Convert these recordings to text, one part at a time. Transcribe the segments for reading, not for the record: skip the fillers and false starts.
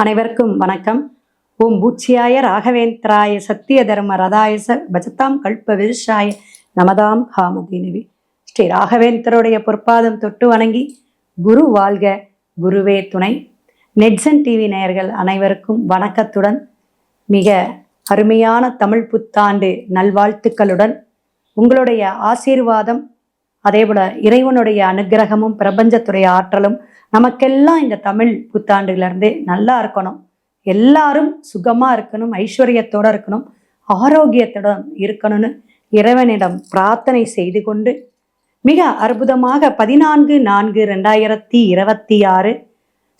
அனைவருக்கும் வணக்கம். ஓம் பூச்சியாய ராகவேந்திராய சத்திய தர்ம ரதாயச பஜதாம் கல்ப விருஷாய நமதாம் காமதேனுவி. ஸ்ரீ ராகவேந்தருடைய பொற்பாதம் தொட்டு வணங்கி குரு வாழ்க, குருவே துணை. நெட்சன் டிவி நேயர்கள் அனைவருக்கும் வணக்கத்துடன் மிக அருமையான தமிழ் புத்தாண்டு நல்வாழ்த்துக்களுடன் உங்களுடைய ஆசீர்வாதம், அதேபோல இறைவனுடைய அனுகிரகமும் பிரபஞ்சத்துடைய ஆற்றலும் நமக்கெல்லாம் இந்த தமிழ் புத்தாண்டுலேருந்து நல்லா இருக்கணும். எல்லாரும் சுகமாக இருக்கணும், ஐஸ்வர்யத்தோடு இருக்கணும், ஆரோக்கியத்துடன் இருக்கணும்னு இறைவனிடம் பிரார்த்தனை செய்து கொண்டு மிக அற்புதமாக 14/4/2026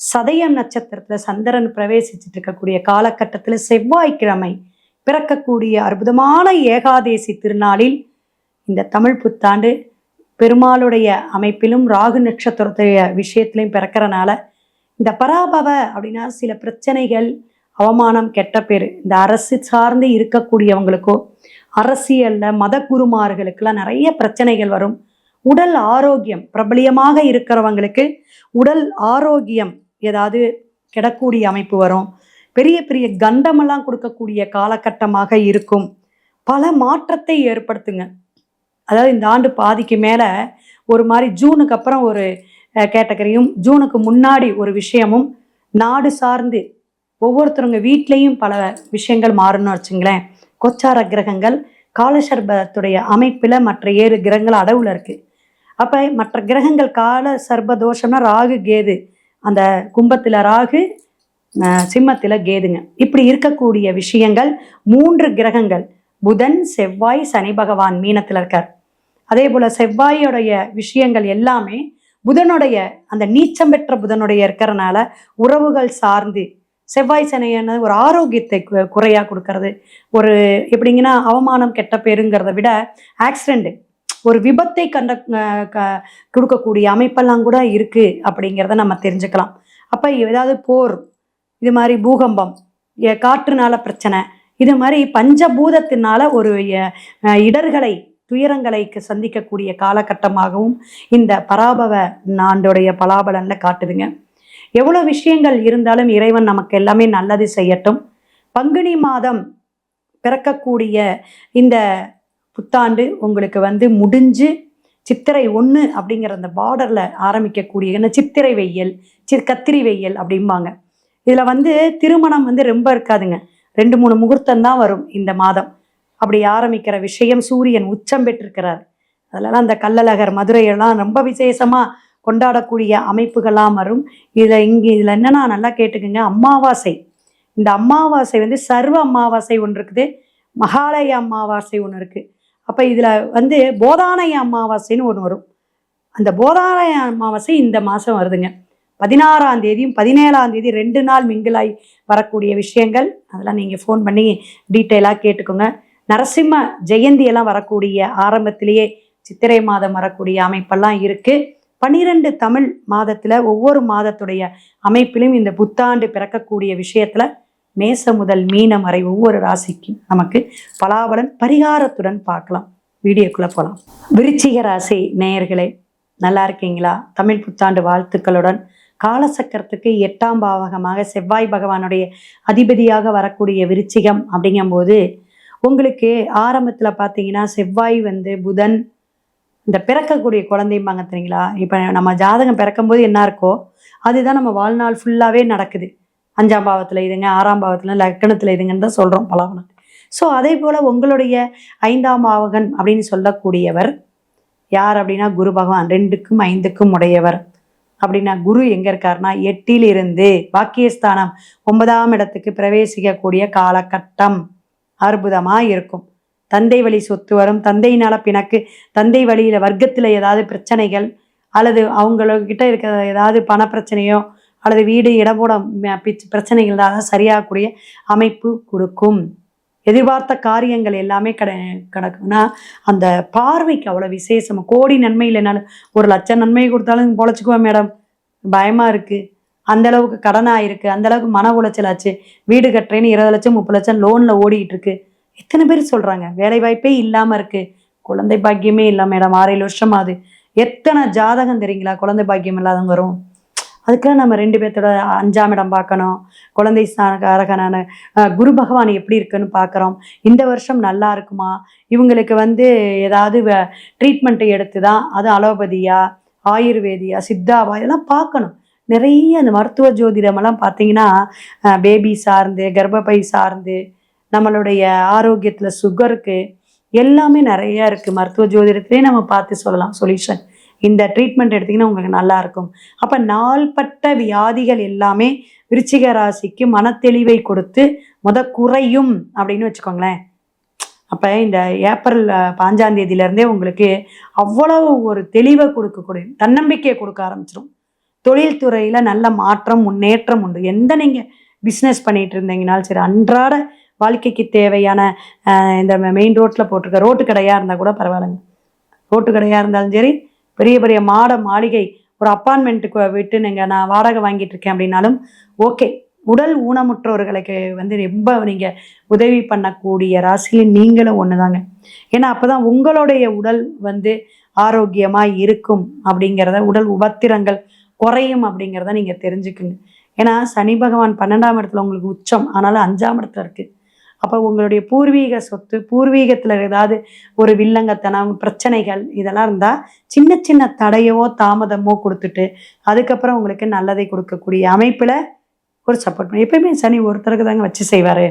சதயம் நட்சத்திரத்தில் சந்திரன் பிரவேசிச்சுட்டு இருக்கக்கூடிய காலகட்டத்தில் செவ்வாய்க்கிழமை பிறக்கக்கூடிய அற்புதமான ஏகாதேசி திருநாளில் இந்த தமிழ் புத்தாண்டு பெருமாளுடைய அமைப்பிலும் ராகு நட்சத்திரத்துடைய விஷயத்திலையும் பிறக்கிறனால இந்த பராபவ அப்படின்னா சில பிரச்சனைகள், அவமானம், கெட்ட பேர் இந்த அரசு சார்ந்து இருக்கக்கூடியவங்களுக்கோ அரசியல்ல மத குருமார்களுக்கெல்லாம் நிறைய பிரச்சனைகள் வரும். உடல் ஆரோக்கியம் பிரபலியமாக இருக்கிறவங்களுக்கு உடல் ஆரோக்கியம் ஏதாவது கெடக்கூடிய அமைப்பு வரும். பெரிய பெரிய கண்டமெல்லாம் கொடுக்கக்கூடிய காலகட்டமாக இருக்கும். பல மாற்றத்தை ஏற்படுத்துங்க. அதாவது இந்த ஆண்டு பாதிக்கு மேலே ஒரு மாதிரி ஜூனுக்கு அப்புறம் ஒரு கேட்டகரியும் ஜூனுக்கு முன்னாடி ஒரு விஷயமும் நாடு சார்ந்து ஒவ்வொருத்தருங்க வீட்லேயும் பல விஷயங்கள் மாறணும்னு வச்சுங்களேன். கோச்சார கிரகங்கள் காலசர்பத்துடைய அமைப்பில் மற்ற 7 கிரகங்கள் அடவுல இருக்குது. அப்போ மற்ற கிரகங்கள் கால சர்ப தோஷம்னா ராகு கேது, அந்த கும்பத்தில் ராகு சிம்மத்தில் கேதுங்க. இப்படி இருக்கக்கூடிய விஷயங்கள் 3 கிரகங்கள் புதன், செவ்வாய், சனி பகவான் மீனத்தில் இருக்கார். அதே போல் செவ்வாயோடைய விஷயங்கள் எல்லாமே புதனுடைய அந்த நீச்சம் பெற்ற புதனுடைய இருக்கிறனால உறவுகள் சார்ந்து செவ்வாய் சனியான ஒரு ஆரோக்கியத்தை குறையாக கொடுக்கறது, ஒரு எப்படிங்கன்னா அவமானம் கெட்ட பேருங்கிறத விட ஆக்சிடென்ட் ஒரு விபத்தை கொடுக்கக்கூடிய அமைப்பெல்லாம் கூட இருக்குது அப்படிங்கிறத நம்ம தெரிஞ்சுக்கலாம். அப்போ ஏதாவது போர், இது மாதிரி பூகம்பம், காற்றுனால பிரச்சனை, இது மாதிரி பஞ்சபூதத்தினால ஒரு இடர்களை துயரங்களை சந்திக்கக்கூடிய காலகட்டமாகவும் இந்த பராபவ ஆண்டுடைய பலாபலன்ல காட்டுதுங்க. எவ்வளோ விஷயங்கள் இருந்தாலும் இறைவன் நமக்கு எல்லாமே நல்லது செய்யட்டும். பங்குனி பிறக்கக்கூடிய இந்த புத்தாண்டு உங்களுக்கு முடிஞ்சு சித்திரை 1 அப்படிங்கிற அந்த பார்டரில் ஆரம்பிக்கக்கூடிய சித்திரை வெயில், கத்திரி வெயில் அப்படிம்பாங்க. இதில் திருமணம் ரொம்ப இருக்காதுங்க. 2-3 முகூர்த்தம் தான் வரும் இந்த மாதம். அப்படி ஆரம்பிக்கிற விஷயம் சூரியன் உச்சம் பெற்றிருக்கிறார். அதெல்லாம் அந்த கள்ளழகர் மதுரையெல்லாம் ரொம்ப விசேஷமாக கொண்டாடக்கூடிய அமைப்புகள்லாம் வரும். இதில் என்னன்னா நல்லா கேட்டுக்குங்க. அமாவாசை, இந்த அமாவாசை சர்வ அமாவாசை ஒன்று இருக்குது, மகாலய அமாவாசை ஒன்று இருக்குது. அப்போ இதில் போதானய அமாவாசைன்னு ஒன்று வரும். அந்த போதானய அமாவாசை இந்த மாதம் வருதுங்க. 16ஆம் தேதியும் 17ஆம் தேதி 2 நாள் மிங்கிலாய் வரக்கூடிய விஷயங்கள். அதெல்லாம் நீங்கள் ஃபோன் பண்ணி டீட்டெயிலாக கேட்டுக்கோங்க. நரசிம்ம ஜெயந்தியெல்லாம் வரக்கூடிய ஆரம்பத்திலேயே சித்திரை மாதம் வரக்கூடிய அமைப்பெல்லாம் இருக்குது. 12 தமிழ் மாதத்தில் ஒவ்வொரு மாதத்துடைய அமைப்பிலும் இந்த புத்தாண்டு பிறக்கக்கூடிய விஷயத்தில் மேசம் முதல் மீனம் வரை ஒவ்வொரு ராசிக்கும் நமக்கு பலாபலன் பரிகாரத்துடன் பார்க்கலாம். வீடியோக்குள்ளே போகலாம். விருச்சிக ராசி நேயர்களே, நல்லா இருக்கீங்களா? தமிழ் புத்தாண்டு வாழ்த்துக்களுடன் காலசக்கரத்துக்கு 8ஆம் பாவகமாக செவ்வாய் பகவானுடைய அதிபதியாக வரக்கூடிய விருச்சிகம் அப்படிங்கும்போது உங்களுக்கு ஆரம்பத்தில் பார்த்தீங்கன்னா செவ்வாய் புதன் இந்த பிறக்கக்கூடிய குழந்தைம்பாங்க தெரியுங்களா. இப்போ நம்ம ஜாதகம் பிறக்கும்போது என்ன இருக்கோ அதுதான் நம்ம வாழ்நாள் ஃபுல்லாகவே நடக்குது. 5ஆம் பாவத்தில் இதுங்க, 6ஆம் பாவத்தில் லக்கணத்தில் இதுங்கன்னு தான் சொல்கிறோம் பலவனம். ஸோ அதே போல் உங்களுடைய 5ஆம் பாவகன் அப்படின்னு சொல்லக்கூடியவர் யார் அப்படின்னா குரு பகவான். 2க்கும் 5க்கும் உடையவர். அப்படின்னா குரு எங்கே இருக்காருன்னா 8ல் இருந்து பாக்கியஸ்தானம் 9ஆம் இடத்துக்கு பிரவேசிக்கக்கூடிய காலகட்டம் அற்புதமாக இருக்கும். தந்தை வழி சொத்து வரும், தந்தையினால பிணக்கு, தந்தை வழியில் வர்க்கத்தில் ஏதாவது பிரச்சனைகள் அல்லது அவங்கக்கிட்ட இருக்கிற ஏதாவது பண பிரச்சனையோ அல்லது வீடு இடமோட பிரச்சனைகள் தான் சரியாகக்கூடிய அமைப்பு கொடுக்கும். எதிர்பார்த்த காரியங்கள் எல்லாமே கிடக்குன்னா அந்த பார்வைக்கு அவ்வளோ விசேஷம். கோடி நன்மை இல்லைனாலும் 1 லட்சம் நன்மை கொடுத்தாலும் பொழைச்சிக்குவேன் மேடம், பயமாக இருக்குது, அந்தளவுக்கு கடனாக இருக்குது, அந்தளவுக்கு மன உளைச்சலாச்சு, வீடு கட்டுறேன்னு 20 லட்சம் 30 லட்சம் லோனில் ஓடிட்டு இருக்கு. எத்தனை பேர் சொல்கிறாங்க வேலை வாய்ப்பே இல்லாமல் இருக்குது, குழந்தை பாக்கியமே இல்லை மேடம், 6-7 வருஷம் ஆகுது. எத்தனை ஜாதகம் தெரியுங்களா குழந்தை பாக்கியம் இல்லாதவங்க வரும். அதுக்கெல்லாம் நம்ம 2 பேர்த்தோட 5ஆம் இடம் பார்க்கணும். குழந்தை ஸ்தானகாரகனான குரு பகவான் எப்படி இருக்குன்னு பார்க்குறோம். இந்த வருஷம் நல்லா இருக்குமா? இவங்களுக்கு வந்து ஏதாவது ட்ரீட்மெண்ட் எடுத்து தான், அது அலோபதியா, ஆயுர்வேதியா, சித்தாவா இதெல்லாம் பார்க்கணும். நிறைய அந்த மருத்துவ ஜோதிடமெல்லாம் பார்த்தீங்கன்னா, பேபி சார்ந்து, கர்ப்பப்பை சார்ந்து, நம்மளுடைய ஆரோக்கியத்தில் சுகருக்கு எல்லாமே நிறைய இருக்குது. மருத்துவ ஜோதிடத்திலே நம்ம பார்த்து சொல்லலாம் சொல்யூஷன். இந்த ட்ரீட்மெண்ட் எடுத்திங்கன்னா உங்களுக்கு நல்லாயிருக்கும். அப்போ நாள்பட்ட வியாதிகள் எல்லாமே விருச்சிக ராசிக்கு மனத்தெளிவை கொடுத்து குறையும் அப்படின்னு வச்சுக்கோங்களேன். அப்போ இந்த ஏப்ரல் 5ஆம் தேதியிலேருந்தே உங்களுக்கு அவ்வளவு ஒரு தெளிவை கொடுக்கக்கூடிய தன்னம்பிக்கையை கொடுக்க ஆரம்பிச்சிடும். தொழில்துறையில் நல்ல மாற்றம் முன்னேற்றம் உண்டு. எந்த நீங்கள் பிஸ்னஸ் பண்ணிகிட்டு இருந்தீங்கனாலும் சரி, அன்றாட வாழ்க்கைக்கு தேவையான இந்த மெயின் ரோட்டில் போட்டிருக்க ரோட்டு கடையாக இருந்தால் கூட பரவாயில்லைங்க. ரோட்டு கடையாக இருந்தாலும் சரி, பெரிய பெரிய மாளிகை ஒரு அப்பார்ட்மெண்ட்டுக்கு விட்டு நான் வாடகை வாங்கிட்டு இருக்கேன் அப்படின்னாலும் ஓகே. உடல் ஊனமுற்றவர்களுக்கு வந்து ரொம்ப நீங்கள் உதவி பண்ணக்கூடிய ராசியில் நீங்களும் ஒன்று தாங்க. ஏன்னா அப்போ தான் உங்களுடைய உடல் வந்து ஆரோக்கியமாக இருக்கும் அப்படிங்கிறத, உடல் உபத்திரங்கள் குறையும் அப்படிங்கிறத நீங்கள் தெரிஞ்சுக்குங்க. ஏன்னா சனி பகவான் 12ஆம் இடத்துல உங்களுக்கு உச்சம், ஆனாலும் 5ஆம் இடத்துல இருக்குது. அப்போ உங்களுடைய பூர்வீக சொத்து, பூர்வீகத்தில் ஏதாவது ஒரு வில்லங்கத்தனம், பிரச்சனைகள் இதெல்லாம் இருந்தால் சின்ன சின்ன தடையோ தாமதமோ கொடுத்துட்டு அதுக்கப்புறம் உங்களுக்கு நல்லதை கொடுக்கக்கூடிய அமைப்பில் ஒரு சப்போர்ட் பண்ணி. எப்பயுமே சனி ஒருத்தருக்கு தாங்க வச்சு செய்வார்.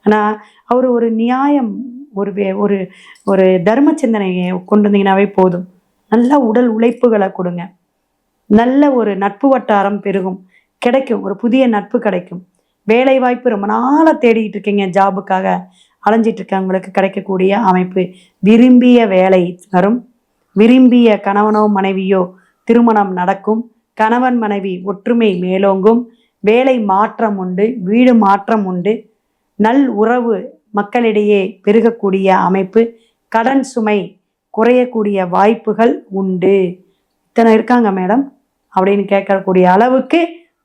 ஆனால் அவர் ஒரு நியாயம், ஒரு ஒரு தர்ம சிந்தனையை கொண்டு வந்தீங்கன்னாவே போதும். நல்ல உடல் உழைப்புகளை கொடுங்க. நல்ல ஒரு நட்பு வட்டாரம் பெருகும், கிடைக்கும். ஒரு புதிய நட்பு கிடைக்கும். வேலை வாய்ப்பு ரொம்ப நாளாக தேடிட்டு இருக்கீங்க, ஜாபுக்காக அலைஞ்சிட்டு இருக்கவங்களுக்கு கிடைக்கக்கூடிய அமைப்பு. விரும்பிய வேலை வரும். விரும்பிய கணவனோ மனைவியோ திருமணம் நடக்கும். கணவன் மனைவி ஒற்றுமை மேலோங்கும். வேலை மாற்றம் உண்டு. வீடு மாற்றம் உண்டு. நல் உறவு மக்களிடையே பெருகக்கூடிய அமைப்பு. கடன் சுமை குறையக்கூடிய வாய்ப்புகள் உண்டு. இத்தனை இருக்காங்க மேடம் அப்படின்னு கேட்கக்கூடிய அளவுக்கு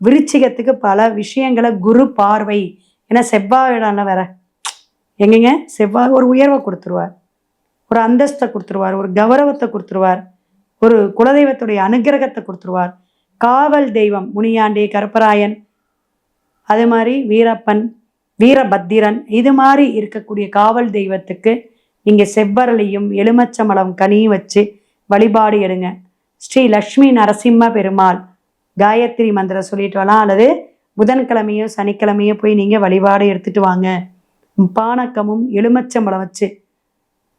விருச்சிகத்துக்கு பல விஷயங்களை குரு பார்வை. ஏன்னா செவ்வாயிடான வேற எங்கங்க, செவ்வாய் ஒரு உயர்வை கொடுத்துருவார், ஒரு அந்தஸ்தை கொடுத்துருவார், ஒரு கௌரவத்தை கொடுத்துருவார், ஒரு குலதெய்வத்துடைய அனுகிரகத்தை கொடுத்துருவார். காவல் தெய்வம் முனியாண்டி, கருப்பராயன், அது மாதிரி வீரப்பன், வீரபத்திரன், இது மாதிரி இருக்கக்கூடிய காவல் தெய்வத்துக்கு நீங்கள் செவ்வரளியும் எலுமச்சம்பழம் கனியும் வச்சு வழிபாடு எடுங்க. ஸ்ரீ லக்ஷ்மி நரசிம்ம பெருமாள் காயத்ரி மந்திரம் சொல்லிட்டு வரலாம். அல்லது புதன்கிழமையோ சனிக்கிழமையோ போய் நீங்கள் வழிபாடு எடுத்துட்டு வாங்க. பானக்கமும் எலுமச்சம்பழம் வச்சு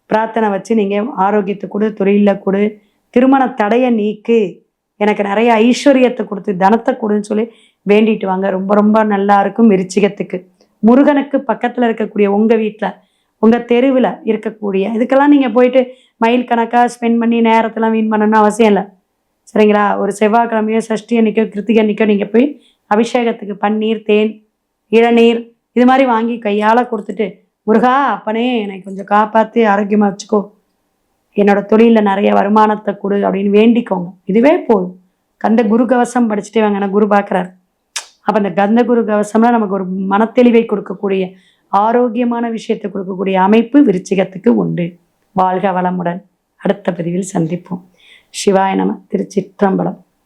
பிரார்த்தனை வச்சு நீங்கள் ஆரோக்கியத்தை கொடு, தொழிலில் கொடு, திருமண தடையை நீக்கு, எனக்கு நிறைய ஐஸ்வர்யத்தை கொடுத்து தனத்தை கொடுன்னு சொல்லி வேண்டிட்டு வாங்க. ரொம்ப ரொம்ப நல்லா இருக்கும் விருச்சிகத்துக்கு. முருகனுக்கு பக்கத்தில் இருக்கக்கூடிய உங்கள் வீட்டில், உங்கள் தெருவில் இருக்கக்கூடிய இதுக்கெல்லாம் நீங்கள் போயிட்டு மைல் கணக்காக ஸ்பெண்ட் பண்ணி நேரத்தெல்லாம் வீண் பண்ணணும்னு அவசியம் இல்லை. சரிங்களா? ஒரு செவ்வாய்க்கிழமையோ சஷ்டி அன்னைக்கோ கிருத்திகை அன்னைக்கோ நீங்கள் போய் அபிஷேகத்துக்கு பன்னீர், தேன், இளநீர் இது மாதிரி வாங்கி கையால் கொடுத்துட்டு, முருகா அப்பனே எனக்கு கொஞ்சம் காப்பாற்றி ஆரோக்கியமாக வச்சுக்கோ, என்னோட தொழிலில் நிறைய வருமானத்தை கொடு அப்படின்னு வேண்டிக்கோங்க. இதுவே போதும். கந்த குரு கவசம் படிச்சுட்டே வாங்க. நான் குரு பார்க்குறாரு. அப்போ அந்த கந்த குரு கவசம்லாம் நமக்கு ஒரு மனத்தெளிவை கொடுக்கக்கூடிய, ஆரோக்கியமான விஷயத்தை கொடுக்கக்கூடிய அமைப்பு விருச்சிகத்துக்கு உண்டு. வாழ்க வளமுடன். அடுத்த பதிவில் சந்திப்போம். சிவாய நம. திருச்சிற்றம்பலம்.